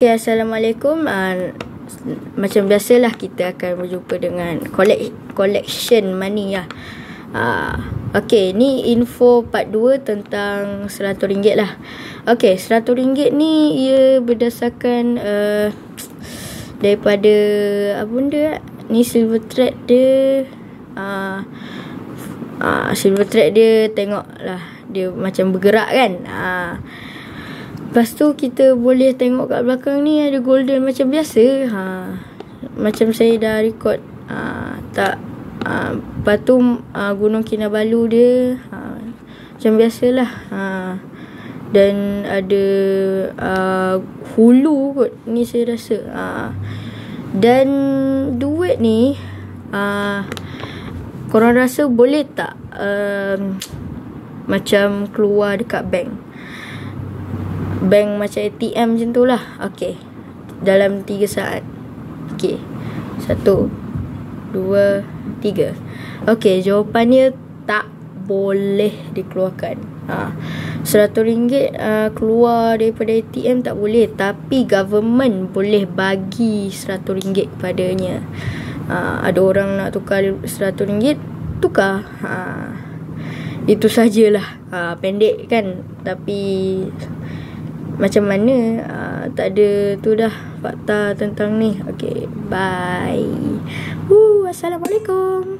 Okay, Assalamualaikum. Macam biasalah kita akan berjumpa dengan collection money lah. Okay, ni info part 2 tentang RM100 lah. Okay, RM100 ni ia berdasarkan daripada apa benda ni, silver thread dia. Silver thread dia, tengok lah, dia macam bergerak kan. Lepas tu kita boleh tengok kat belakang ni ada golden macam biasa. Macam saya dah record tak. Lepas tu Gunung Kinabalu dia macam biasalah. Dan ada hulu kot ni saya rasa. Dan duit ni korang rasa boleh tak macam keluar dekat bank macam ATM macam tu lah. Okay, dalam 3 saat. Okay, 1, 2, 3. Okay, jawapannya tak boleh dikeluarkan. RM100 keluar daripada ATM tak boleh. Tapi government boleh bagi RM100 kepadanya. Ada orang nak tukar RM100, tukar. Itu sajalah. Pendek kan, tapi macam mana, tak ada tu dah fakta tentang ni. Okay, bye. Assalamualaikum.